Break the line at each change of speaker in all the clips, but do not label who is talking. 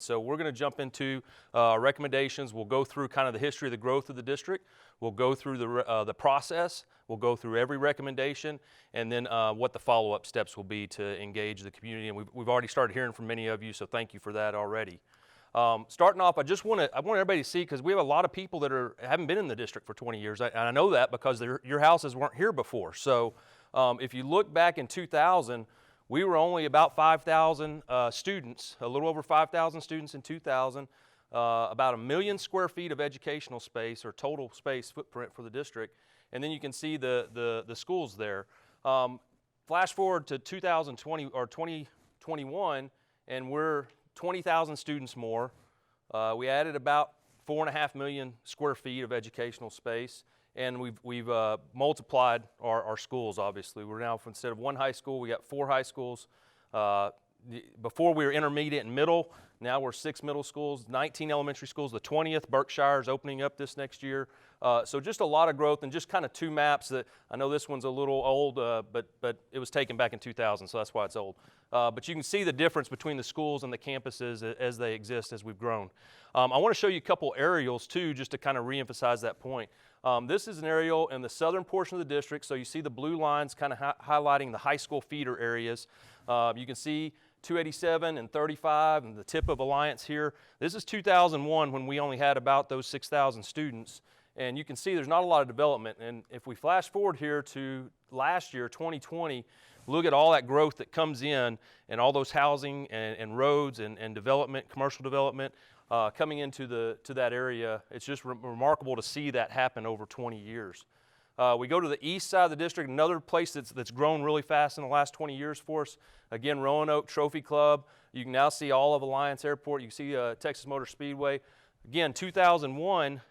So we're going to jump into recommendations. We'll go through kind of the history of the growth of the district. We'll go through the process. We'll go through every recommendation, and then what the follow-up steps will be to engage the community. And we've already started hearing from many of you, so thank you for that already. Starting off, I want everybody to see, because we have a lot of people that haven't been in the district for 20 years. And I know that because your houses weren't here before. So if you look back in 2000, we were only about 5,000 students, a little over 5,000 students in 2000, about 1 million square feet of educational space or total space footprint for the district. And then you can see the schools there. Flash forward to 2020 or 2021, and we're 20,000 students more. We added about 4.5 million square feet of educational space, and we've multiplied our schools. Obviously, we're now, instead of one high school, we got 4 high schools. Before we were intermediate and middle. Now we're 6 middle schools, 19 elementary schools. The 20th, Berkshire, is opening up this next year. So just a lot of growth, and just kind of 2 maps that I know this one's a little old, but it was taken back in 2000, so that's why it's old. But you can see the difference between the schools and the campuses as they exist as we've grown. I want to show you a couple aerials too, just to kind of reemphasize that point. This is an aerial in the southern portion of the district, so you see the blue lines kind of highlighting the high school feeder areas. You can see 287 and 35 and the tip of Alliance here. This is 2001, when we only had about those 6,000 students. And you can see there's not a lot of development. And if we flash forward here to last year, 2020, look at all that growth that comes in, and all those housing and roads and development, commercial development coming into that area. It's just remarkable to see that happen over 20 years. We go to the east side of the district, another place that's grown really fast in the last 20 years for us. Again, Roanoke Trophy Club. You can now see all of Alliance Airport. You can see Texas Motor Speedway. Again, 2001,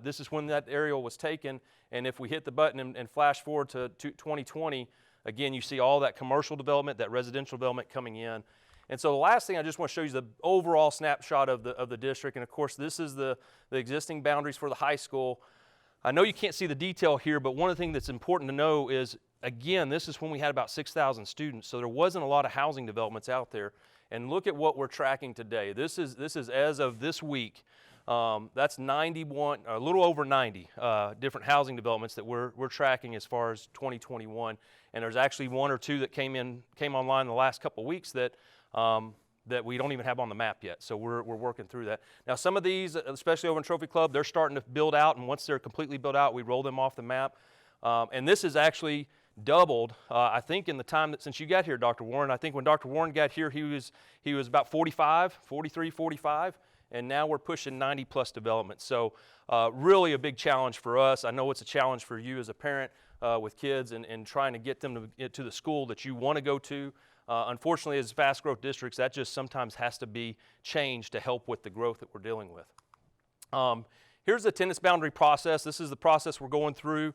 this is when that aerial was taken. And if we hit the button and flash forward to 2020, again, you see all that commercial development, that residential development coming in. And so the last thing I just want to show you is the overall snapshot of the district. And of course, this is the existing boundaries for the high school. I know you can't see the detail here, but one of the things that's important to know is, again, this is when we had about 6,000 students, so there wasn't a lot of housing developments out there. And look at what we're tracking today. This is as of this week. That's 91, a little over 90 different housing developments that we're tracking as far as 2021. And there's actually 1 or 2 that came online in the last couple of weeks that we don't even have on the map yet. So we're working through that. Now, some of these, especially over in Trophy Club, they're starting to build out, and once they're completely built out, we roll them off the map. And this is actually doubled, I think, in the time that since you got here, Dr. Warren. I think when Dr. Warren got here, he was about 43, 45, and now we're pushing 90 plus development. So really a big challenge for us. I know it's a challenge for you as a parent with kids and trying to get them to get to the school that you want to go to. Unfortunately, as fast growth districts, that just sometimes has to be changed to help with the growth that we're dealing with. Here's the attendance boundary process. This is the process we're going through.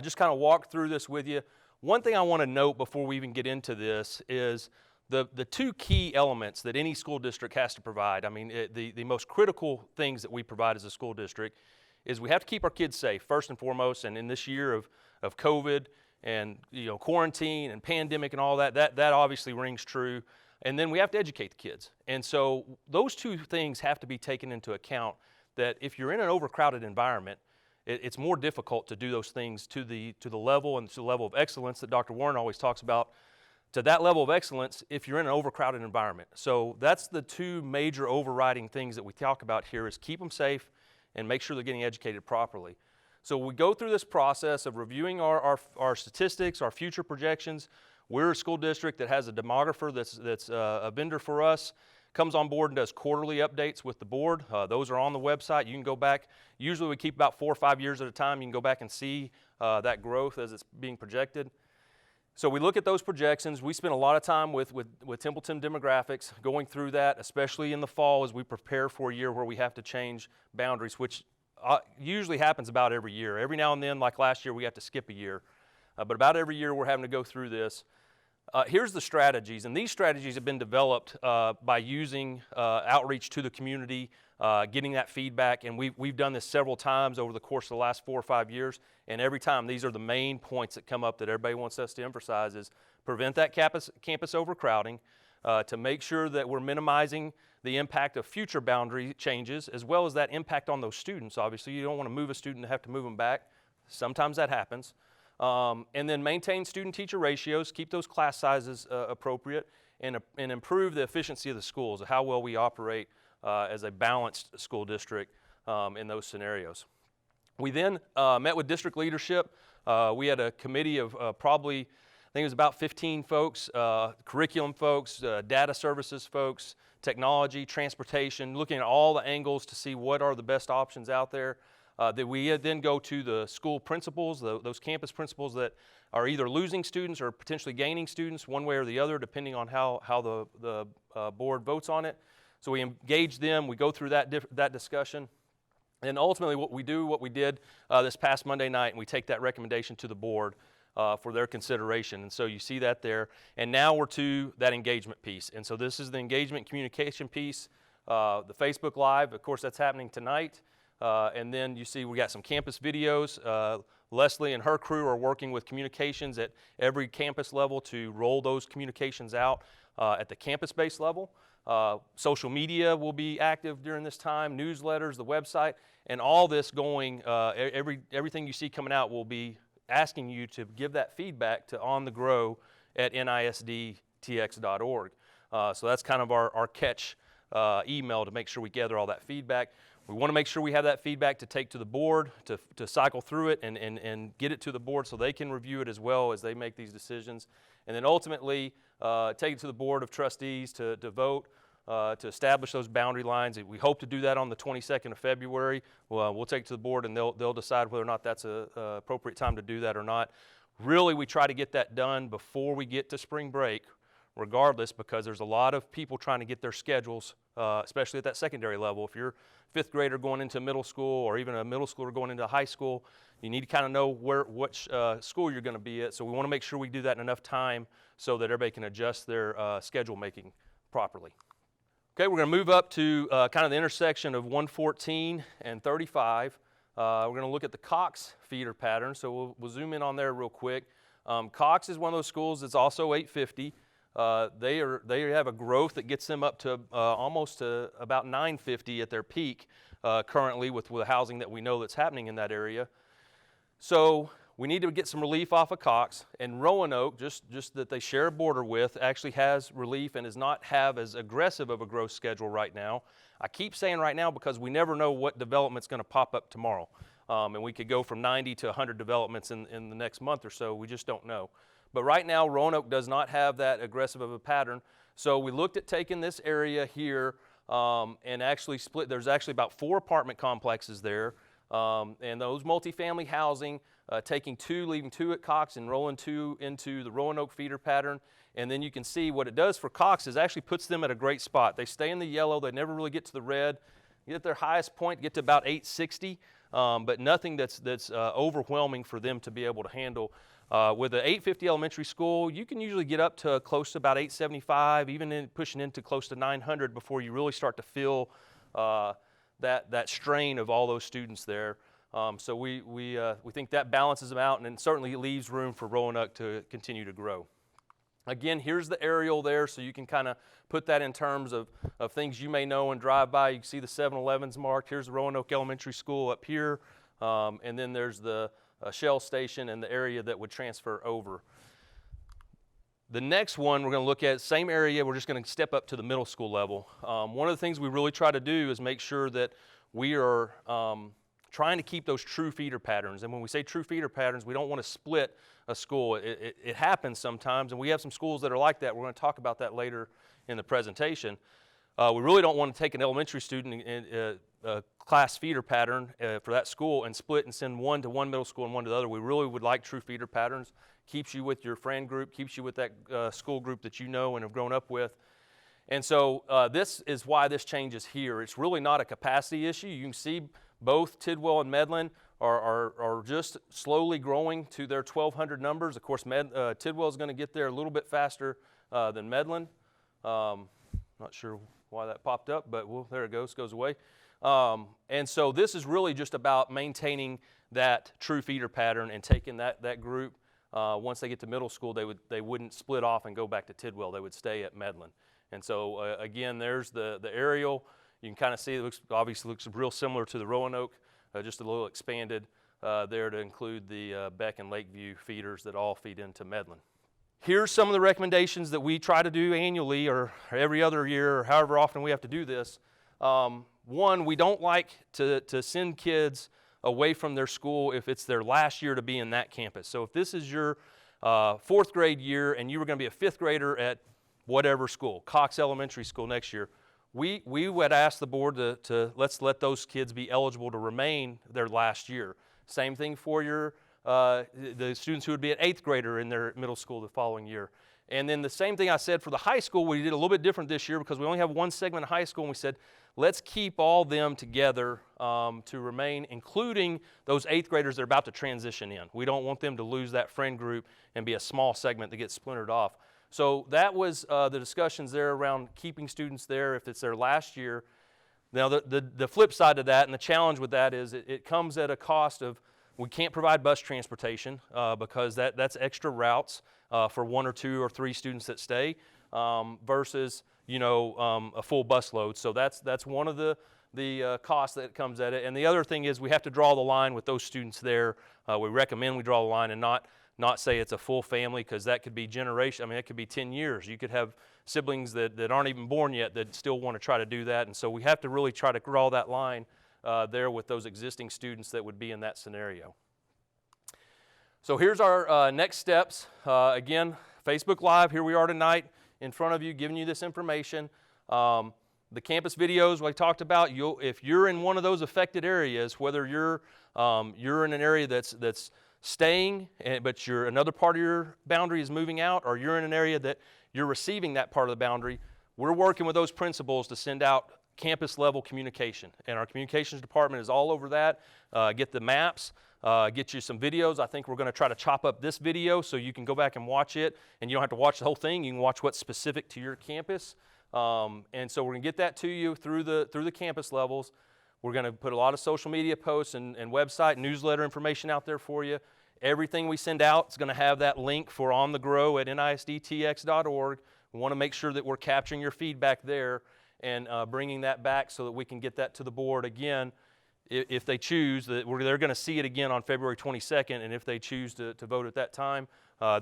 Just kind of walk through this with you. One thing I want to note before we even get into this is the 2 key elements that any school district has to provide. I mean, the most critical things that we provide as a school district is we have to keep our kids safe, first and foremost. And in this year of COVID, and quarantine and pandemic and all that obviously rings true. And then we have to educate the kids. And so those 2 things have to be taken into account, that if you're in an overcrowded environment, it's more difficult to do those things to the level and to the level of excellence that Dr. Warren always talks about, to that level of excellence if you're in an overcrowded environment. So that's the 2 major overriding things that we talk about here, is keep them safe and make sure they're getting educated properly. So we go through this process of reviewing our statistics, our future projections. We're a school district that has a demographer that's a vendor for us, comes on board and does quarterly updates with the board. Those are on the website. You can go back. Usually we keep about 4 or 5 years at a time. You can go back and see that growth as it's being projected. So we look at those projections. We spend a lot of time with Templeton demographics, going through that, especially in the fall as we prepare for a year where we have to change boundaries, which usually happens about every year. Every now and then, like last year, we have to skip a year. But about every year, we're having to go through this. Here's the strategies, and these strategies have been developed by using outreach to the community, getting that feedback, and we've done this several times over the course of the last 4 or 5 years, and every time these are the main points that come up that everybody wants us to emphasize is prevent that campus overcrowding, to make sure that we're minimizing the impact of future boundary changes, as well as that impact on those students. Obviously, you don't want to move a student and have to move them back. Sometimes that happens. And then maintain student-teacher ratios, keep those class sizes appropriate, and improve the efficiency of the schools, how well we operate as a balanced school district in those scenarios. We then met with district leadership. We had a committee of probably, I think it was about 15 folks, curriculum folks, data services folks, technology, transportation, looking at all the angles to see what are the best options out there. That we then go to the school principals, those campus principals that are either losing students or potentially gaining students one way or the other, depending on how the board votes on it. So we engage them, we go through that discussion. And ultimately what we did this past Monday night, and we take that recommendation to the board for their consideration. And so you see that there. And now we're to that engagement piece. And so this is the engagement communication piece. The Facebook Live, of course, that's happening tonight. And then you see we got some campus videos. Leslie and her crew are working with communications at every campus level to roll those communications out at the campus-based level. Social media will be active during this time, newsletters, the website, and all this going, everything you see coming out will be asking you to give that feedback to onthegrow@nisdtx.org. So that's kind of our catch email to make sure we gather all that feedback. We want to make sure we have that feedback to take to the board, to cycle through it and get it to the board so they can review it as well as they make these decisions. And then ultimately take it to the Board of Trustees to vote, to establish those boundary lines. We hope to do that on the 22nd of February. We'll take it to the board and they'll decide whether or not that's an appropriate time to do that or not. Really, we try to get that done before we get to spring break, regardless, because there's a lot of people trying to get their schedules, especially at that secondary level. If you're fifth grader going into middle school or even a middle schooler going into high school, you need to kind of know which school you're going to be at. So we want to make sure we do that in enough time so that everybody can adjust their schedule making properly. Okay, we're going to move up to kind of the intersection of 114 and 35. We're going to look at the Cox feeder pattern. So we'll zoom in on there real quick. Cox is one of those schools that's also 850. They have a growth that gets them up to almost to about 950 at their peak currently with the housing that we know that's happening in that area. So we need to get some relief off of Cox, and Roanoke, just that they share a border with, actually has relief and does not have as aggressive of a growth schedule right now. I keep saying right now because we never know what development's going to pop up tomorrow, and we could go from 90 to 100 developments in the next month or so. We just don't know. But right now, Roanoke does not have that aggressive of a pattern. So we looked at taking this area here and actually split. There's actually about 4 apartment complexes there. And those multifamily housing, taking 2, leaving 2 at Cox and rolling 2 into the Roanoke feeder pattern. And then you can see what it does for Cox is actually puts them at a great spot. They stay in the yellow. They never really get to the red. Get at their highest point, get to about 860, but nothing that's overwhelming for them to be able to handle. With an 850 elementary school, you can usually get up to close to about 875, even pushing into close to 900 before you really start to feel that strain of all those students there. So we think that balances them out, and it certainly leaves room for Roanoke to continue to grow. Again, here's the aerial there, so you can kind of put that in terms of things you may know and drive by. You can see the 7-Elevens marked. Here's the Roanoke Elementary School up here, and then there's the Shell Station and the area that would transfer over. The next one we're going to look at, same area, we're just going to step up to the middle school level. One of the things we really try to do is make sure that we are trying to keep those true feeder patterns. And when we say true feeder patterns, we don't want to split a school. It happens sometimes, and we have some schools that are like that. We're going to talk about that later in the presentation. We really don't want to take an elementary student in a class feeder pattern for that school and split and send one to one middle school and one to the other. We really would like true feeder patterns. Keeps you with your friend group, keeps you with that school group that you know and have grown up with. And so this is why this change is here. It's really not a capacity issue. You can see both Tidwell and Medlin are just slowly growing to their 1,200 numbers. Of course, Tidwell is going to get there a little bit faster than Medlin. Not sure why that popped up, but well, there it goes away. And so this is really just about maintaining that true feeder pattern and taking that group. Once they get to middle school, they wouldn't split off and go back to Tidwell. They would stay at Medlin. And so again, there's the aerial. You can kind of see it obviously looks real similar to the Roanoke, just a little expanded there to include the Beck and Lakeview feeders that all feed into Medlin. Here's some of the recommendations that we try to do annually or every other year or however often we have to do this. One, we don't like to send kids away from their school if it's their last year to be in that campus. So if this is your 4th grade year and you were going to be a 5th grader at whatever school, Cox Elementary School next year, we would ask the board to let's let those kids be eligible to remain their last year. Same thing for your the students who would be an 8th grader in their middle school the following year. And then the same thing I said for the high school, we did a little bit different this year because we only have one segment of high school, and we said, let's keep all them together to remain, including those 8th graders that are about to transition in. We don't want them to lose that friend group and be a small segment that gets splintered off. So that was the discussions there around keeping students there if it's their last year. Now the flip side of that and the challenge with that is it comes at a cost of we can't provide bus transportation because that's extra routes for 1 or 2 or 3 students that stay versus a full bus load. So that's one of the costs that comes at it. And the other thing is we have to draw the line with those students there. We recommend we draw the line and not say it's a full family because that could be generation. I mean, it could be 10 years. You could have siblings that aren't even born yet that still want to try to do that. And so we have to really try to draw that line there with those existing students that would be in that scenario. So here's our next steps. Again, Facebook Live, here we are tonight in front of you giving you this information. The campus videos we talked about, if you're in one of those affected areas, whether you're in an area that's staying, but another part of your boundary is moving out, or you're in an area that you're receiving that part of the boundary, we're working with those principals to send out campus level communication. And our communications department is all over that. Get the maps, get you some videos. I think we're going to try to chop up this video so you can go back and watch it, and you don't have to watch the whole thing. You can watch what's specific to your campus. And so we're going to get that to you through the campus levels. We're going to put a lot of social media posts and website newsletter information out there for you. Everything we send out is going to have that link for On the Grow at nisdtx.org. We want to make sure that we're capturing your feedback there and bringing that back so that we can get that to the board again if they choose. They're going to see it again on February 22nd, and if they choose to vote at that time,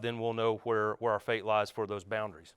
then we'll know where our fate lies for those boundaries.